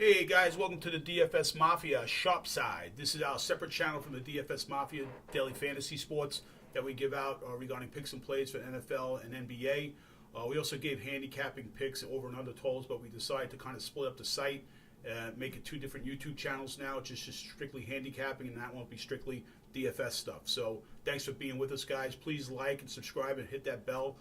Hey guys, welcome to the DFS Mafia Sharpside. This is our separate channel from the DFS Mafia Daily Fantasy Sports that we give out regarding picks and plays for NFL and NBA. We also gave handicapping picks over and under totals, but we decided to kind of split up the site, make it two different YouTube channels now, just strictly handicapping, and that won't be strictly DFS stuff. So thanks for being with us, guys. Please like and subscribe and hit that bell.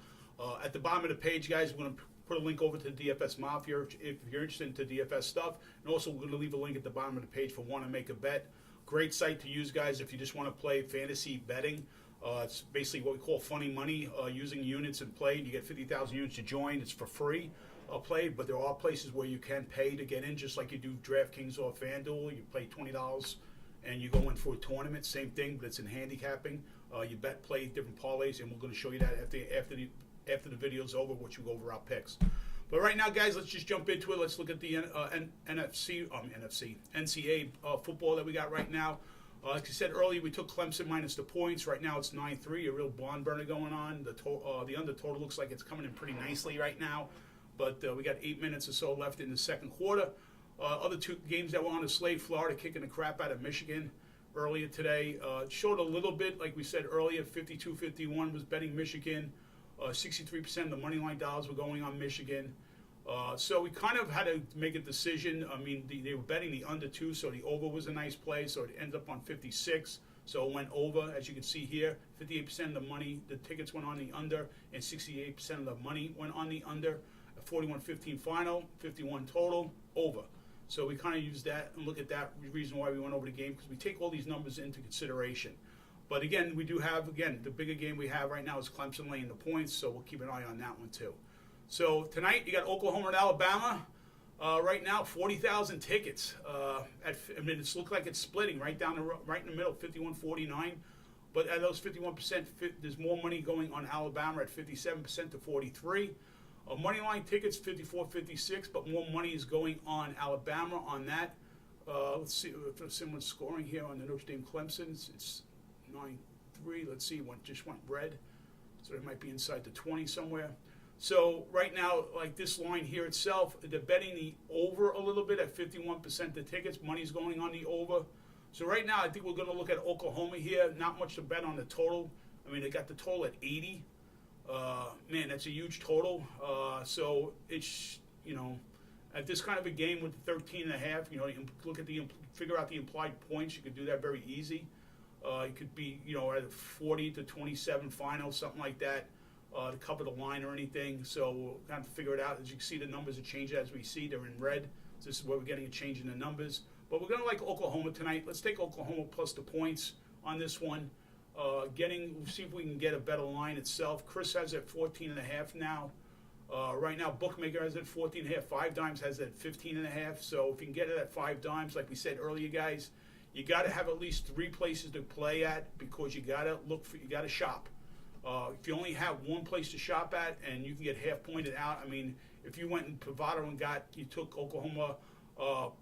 At the bottom of the page, guys, we're going to put a link over to the DFS Mafia if you're interested into DFS stuff. And also, we're going to leave a link at the bottom of the page for Want to Make a Bet. Great site to use, guys, if you just want to play fantasy betting. It's basically what we call funny money, using units and play. You get 50,000 units to join. It's for free play, but there are places where you can pay to get in, just like you do DraftKings or FanDuel. You pay $20 and you go in for a tournament. Same thing, but it's in handicapping. You bet, play different parlays, and we're going to show you that after the video's over, which we go over our picks. But right now, guys, let's just jump into it. Let's look at the NCAA football that we got right now. Like I said earlier, we took Clemson minus the points. Right now, it's 9-3, a real barn burner going on. The under total looks like it's coming in pretty nicely right now. But we got 8 minutes or so left in the second quarter. Other two games that were on the slate, Florida kicking the crap out of Michigan earlier today. Showed a little bit, like we said earlier, 52-51 was betting Michigan. 63% of the money line dollars were going on Michigan. So we kind of had to make a decision. I mean, they were betting the under 2, so the over was a nice play. So it ended up on 56. So it went over, as you can see here. 58% of the money, the tickets went on the under, and 68% of the money went on the under. A 41-15 final, 51 total, over. So we kind of used that and look at that reason why we went over the game, because we take all these numbers into consideration. But again, we do have, the bigger game we have right now is Clemson laying the points, so we'll keep an eye on that one too. So tonight, you got Oklahoma and Alabama. Right now, 40,000 tickets. It's looked like it's splitting right in the middle, 51-49. But at those 51%, there's more money going on Alabama at 57% to 43. Money line tickets, 54-56, but more money is going on Alabama on that. Let's see if someone's scoring here on the Notre Dame Clemson. It's 9-3. Let's see, just went red, so it might be inside the 20 somewhere. So right now, like this line here itself, they're betting the over a little bit at 51% the tickets. Money's going on the over. So right now, I think we're going to look at Oklahoma here. Not much to bet on the total. I mean, they got the total at 80. Man, that's a huge total. So it's, at this kind of a game with 13.5, you look at figure out the implied points. You could do that very easy. It could be, at a 40-27 final, something like that, to cover the line or anything. So we'll have to figure it out. As you can see, the numbers are changing as we see. They're in red. So this is where we're getting a change in the numbers. But we're going to like Oklahoma tonight. Let's take Oklahoma plus the points on this one. See if we can get a better line itself. Chris has it 14.5 now. Right now, Bookmaker has it 14.5. 5 Dimes has it 15.5. So if you can get it at 5 Dimes, like we said earlier, guys, you got to have at least 3 places to play at, because you got to shop. If you only have one place to shop at and you can get half pointed out, I mean, if you went in Bovado and you took Oklahoma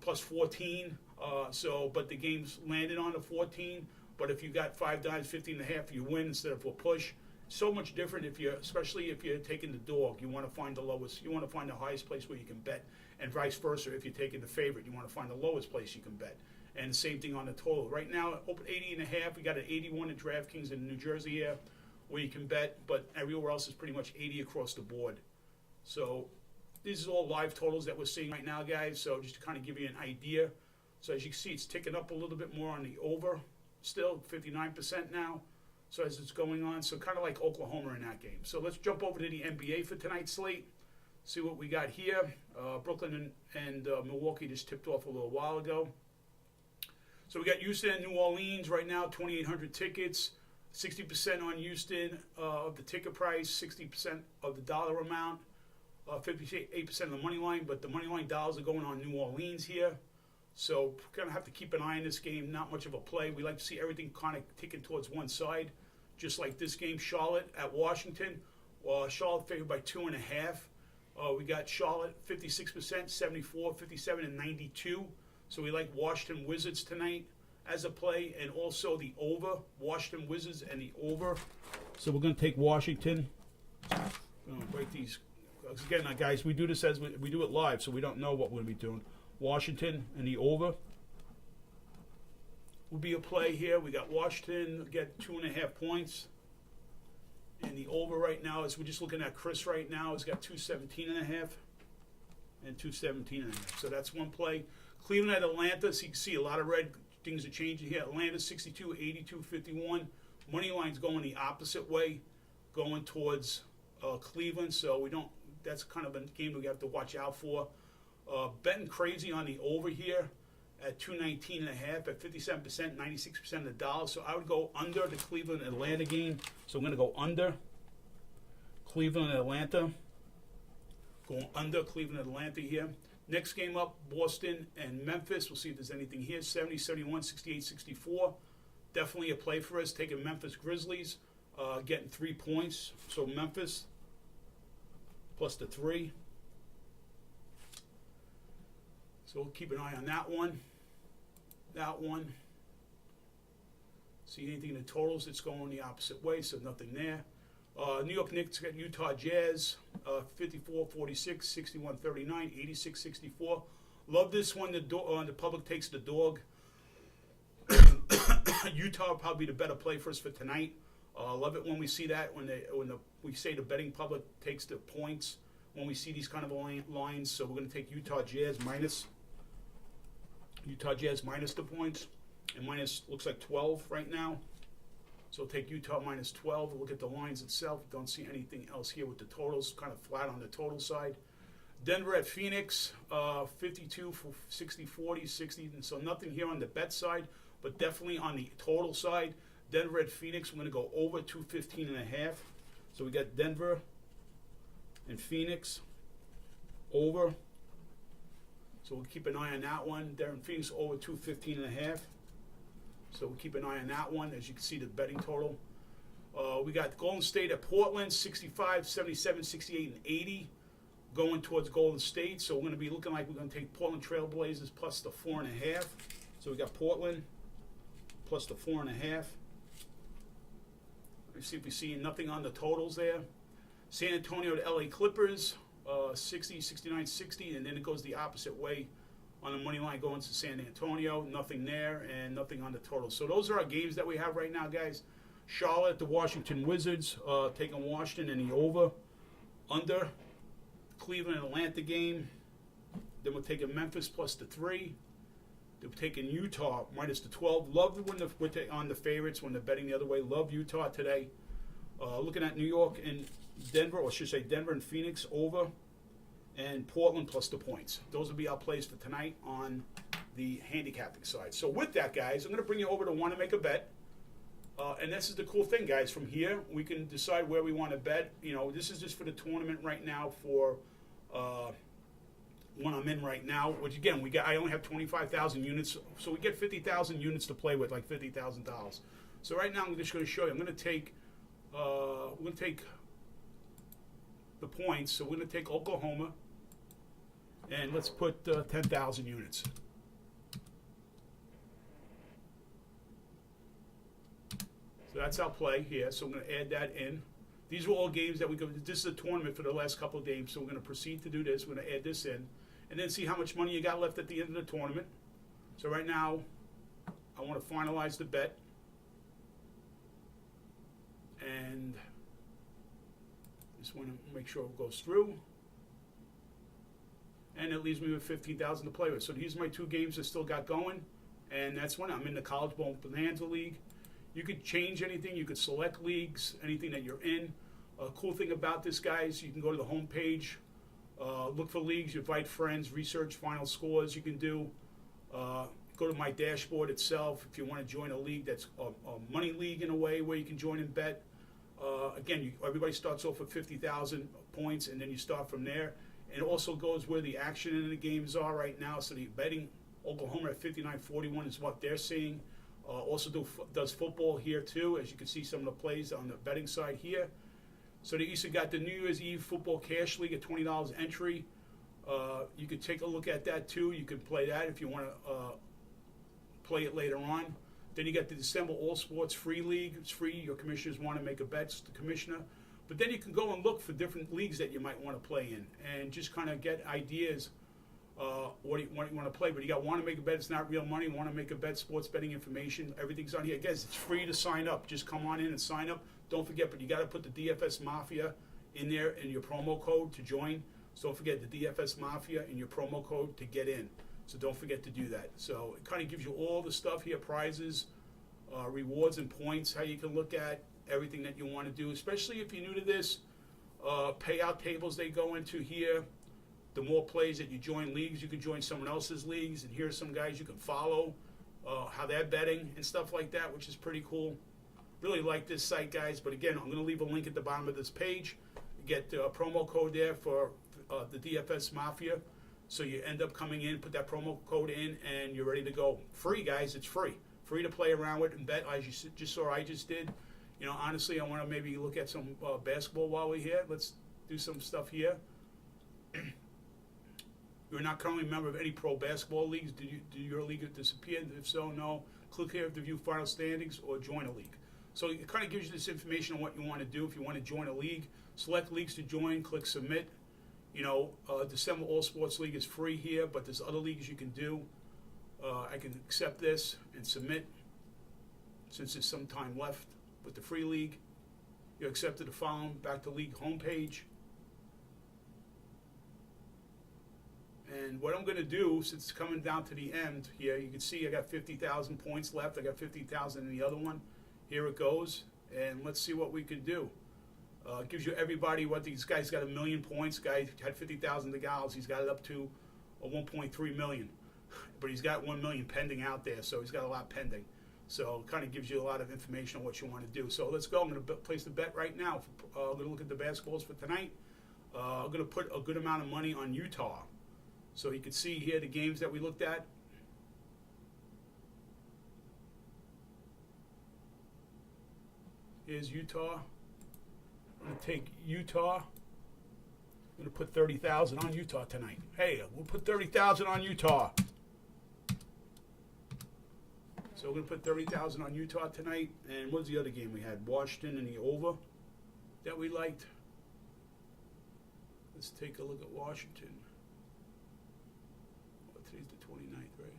plus 14, but the game's landed on the 14. But if you got 5 Dimes, 15.5, you win instead of a push. So much different especially if you're taking the dog. You want to find the lowest. You want to find the highest place where you can bet, and vice versa. If you're taking the favorite, you want to find the lowest place you can bet. And the same thing on the total. Right now, open 80.5. We got an 81 at DraftKings in New Jersey here, where you can bet, but everywhere else is pretty much 80 across the board. So these are all live totals that we're seeing right now, guys. So just to kind of give you an idea. So as you can see, it's ticking up a little bit more on the over. Still 59% now. So as it's going on, so kind of like Oklahoma in that game. So let's jump over to the NBA for tonight's slate. See what we got here. Brooklyn and Milwaukee just tipped off a little while ago. So we got Houston and New Orleans right now, 2,800 tickets. 60% on Houston of the ticket price, 60% of the dollar amount, 58% of the money line, but the money line dollars are going on New Orleans here. So we're going to have to keep an eye on this game. Not much of a play. We like to see everything kind of ticking towards one side, just like this game, Charlotte at Washington. Charlotte favored by 2.5. We got Charlotte 56%, 74, 57, and 92. So we like Washington Wizards tonight as a play, and also the over, Washington Wizards and the over. So we're going to take Washington. I'm going to break these. Again, guys, we do this as we do it live, so we don't know what we're going to be doing. Washington and the over will be a play here. We got Washington get 2.5 points. And the over right now is, we're just looking at Chris right now, has got 217.5 and 217.5. So that's one play. Cleveland at Atlanta, so you can see a lot of red things are changing here. Atlanta 62, 82, 51. Money line's going the opposite way, going towards Cleveland. So we don't, that's kind of a game we have to watch out for. Betting crazy on the over here at 219.5 at 57%, 96% of the dollar. So I would go under the Cleveland Atlanta game. So I'm going to go under Cleveland Atlanta. Going under Cleveland Atlanta here. Next game up, Boston and Memphis. We'll see if there's anything here. 70, 71, 68, 64. Definitely a play for us. Taking Memphis Grizzlies, getting 3 points. So Memphis plus the 3. So we'll keep an eye on that one. That one. See anything in the totals? It's going the opposite way, so nothing there. New York Knicks got Utah Jazz, 54-46, 61-39, 86-64. Love this one. The public takes the dog. Utah will probably be the better play for us for tonight. Love it when we see that, when we say the betting public takes the points when we see these kind of lines. So we're going to take Utah Jazz minus the points, and minus looks like 12 right now. So we'll take Utah minus 12. We'll look at the lines itself. Don't see anything else here with the totals. Kind of flat on the total side. Denver at Phoenix, 52, 60, 40, 60. And so nothing here on the bet side, but definitely on the total side. Denver at Phoenix, we're going to go over 215.5. So we got Denver and Phoenix over. So we'll keep an eye on that one. Denver and Phoenix over 215.5. So we'll keep an eye on that one. As you can see, the betting total. We got Golden State at Portland, 65, 77, 68, and 80. Going towards Golden State. So we're going to be looking like we're going to take Portland Trail Blazers plus the 4.5. So we got Portland plus the 4.5. Let's see if we see nothing on the totals there. San Antonio to LA Clippers, 60, 69, 60. And then it goes the opposite way on the money line going to San Antonio. Nothing there and nothing on the total. So those are our games that we have right now, guys. Charlotte, the Washington Wizards, taking Washington in the over. Under Cleveland Atlanta game. Then we're taking Memphis plus the 3. Then we're taking Utah minus the 12. Love when we're on the favorites when they're betting the other way. Love Utah today. Looking at New York and Denver, or I should say Denver and Phoenix over. And Portland plus the points. Those will be our plays for tonight on the handicapping side. So with that, guys, I'm going to bring you over to Want to Make a Bet. And this is the cool thing, guys. From here, we can decide where we want to bet. You know, this is just for the tournament right now for when I'm in right now. Which, again, I only have 25,000 units. So we get 50,000 units to play with, like $50,000. So right now, I'm just going to show you. I'm going to take the points. So we're going to take Oklahoma. And let's put 10,000 units. So that's our play here. So I'm going to add that in. These are all games that we go. This is a tournament for the last couple of games. So we're going to proceed to do this. We're going to add this in. And then see how much money you got left at the end of the tournament. So right now, I want to finalize the bet. And just want to make sure it goes through. And it leaves me with 15,000 to play with. So these are my 2 games I still got going. And that's when I'm in the College Bowl Bonanza League. You could change anything. You could select leagues, anything that you're in. Cool thing about this, guys, you can go to the home page, look for leagues, invite friends, research final scores you can do. Go to my dashboard itself if you want to join a league that's a money league in a way where you can join and bet. Again, everybody starts off with 50,000 points, and then you start from there. And it also goes where the action in the games are right now. So the betting Oklahoma at 59-41 is what they're seeing. Also does football here too, as you can see some of the plays on the betting side here. So they also got the New Year's Eve Football Cash League at $20 entry. You could take a look at that too. You could play that if you want to play it later on. Then you got the December All Sports Free League. It's free. Your commissioners want to make a bet. It's the commissioner. But then you can go and look for different leagues that you might want to play in and just kind of get ideas what do you want to play. But you got want to make a bet. It's not real money. Want to make a bet. Sports betting information. Everything's on here. Guys, it's free to sign up. Just come on in and sign up. Don't forget, but you got to put the DFS Mafia in there in your promo code to join. So don't forget the DFS Mafia in your promo code to get in. So don't forget to do that. So it kind of gives you all the stuff here, prizes, rewards and points, how you can look at everything that you want to do, especially if you're new to this. Payout tables they go into here. The more plays that you join leagues, you can join someone else's leagues, and here's some guys you can follow, how they're betting and stuff like that, which is pretty cool. Really like this site, guys, but again, I'm going to leave a link at the bottom of this page. You get a promo code there for the DFS Mafia, so you end up coming in, put that promo code in, and you're ready to go. Free, guys, it's free. Free to play around with and bet, as you just saw I just did. You know, honestly, I want to maybe look at some basketball while we're here. Let's do some stuff here. You're not currently a member of any pro basketball leagues. Do your league disappear? If so, no. Click here to view final standings or join a league. So it kind of gives you this information on what you want to do. If you want to join a league, select leagues to join, click submit. You know, December All Sports League is free here, but there's other leagues you can do. I can accept this and submit since there's some time left with the free league. You accepted the following, back to league homepage. And what I'm going to do, since it's coming down to the end here, you can see I got 50,000 points left. I got 50,000 in the other one. Here it goes. And let's see what we can do. It gives you everybody what these guys got 1 million points. Guy had 50,000 to gals. He's got it up to 1.3 million. But he's got 1 million pending out there, so he's got a lot pending. So it kind of gives you a lot of information on what you want to do. So let's go. I'm going to place the bet right now. I'm going to look at the basketballs for tonight. I'm going to put a good amount of money on Utah. So you can see here the games that we looked at. Here's Utah. I'm going to take Utah. I'm going to put 30,000 on Utah tonight. Hey, we'll put 30,000 on Utah. So we're going to put 30,000 on Utah tonight. And what was the other game we had? Washington and the over that we liked. Let's take a look at Washington. Oh, today's the 29th, right?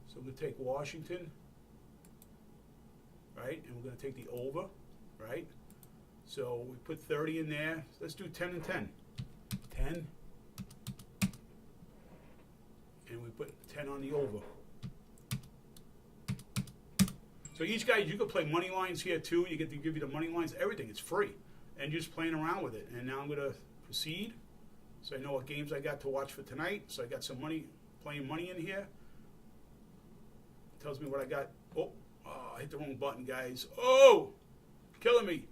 So we're going to take Washington, right? And we're going to take the over, right? So we put 30 in there. Let's do 10 and 10. 10. And we put 10 on the over. So each guy, you can play money lines here too. You get to give you the money lines, everything. It's free. And you're just playing around with it. And now I'm going to proceed. So I know what games I got to watch for tonight. So I got some money, playing money in here. It tells me what I got. Oh, I hit the wrong button, guys. Oh, killing me.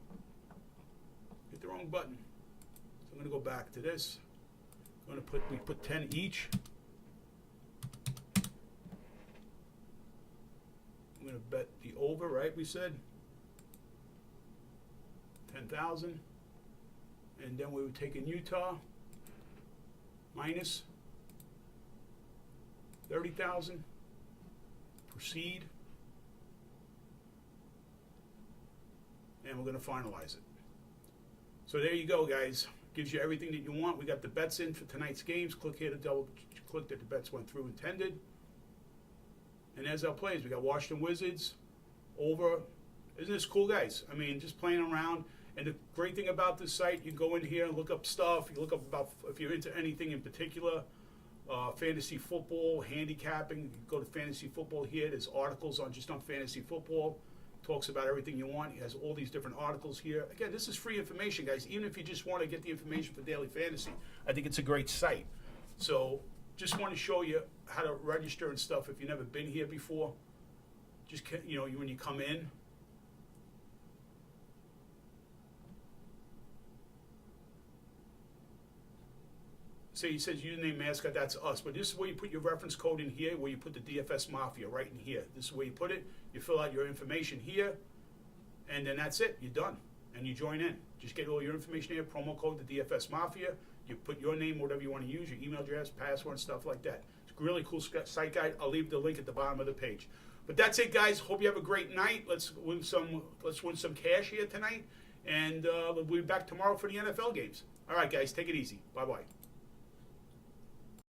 Hit the wrong button. So I'm going to go back to this. I'm going to we put 10 each. I'm going to bet the over, right, we said? 10,000. And then we would take in Utah, minus 30,000. Proceed. And we're going to finalize it. So there you go, guys. Gives you everything that you want. We got the bets in for tonight's games. Click here to double click that the bets went through intended. And there's our plays. We got Washington Wizards over. Isn't this cool, guys? I mean, just playing around. And the great thing about this site, you can go in here and look up stuff. You look up about, if you're into anything in particular, fantasy football, handicapping. You can go to fantasy football here. There's articles on just on fantasy football. Talks about everything you want. It has all these different articles here. Again, this is free information, guys. Even if you just want to get the information for daily fantasy, I think it's a great site. So just want to show you how to register and stuff if you've never been here before. Just, you know, when you come in. Say he says username mascot, that's us. But this is where you put your reference code in here, where you put the DFS Mafia right in here. This is where you put it. You fill out your information here, and then that's it. You're done. And you join in. Just get all your information here, promo code, the DFS Mafia. You put your name, whatever you want to use, your email address, password, and stuff like that. It's a really cool site guide. I'll leave the link at the bottom of the page. But that's it, guys. Hope you have a great night. Let's win some cash here tonight. And we'll be back tomorrow for the NFL games. All right, guys. Take it easy. Bye-bye.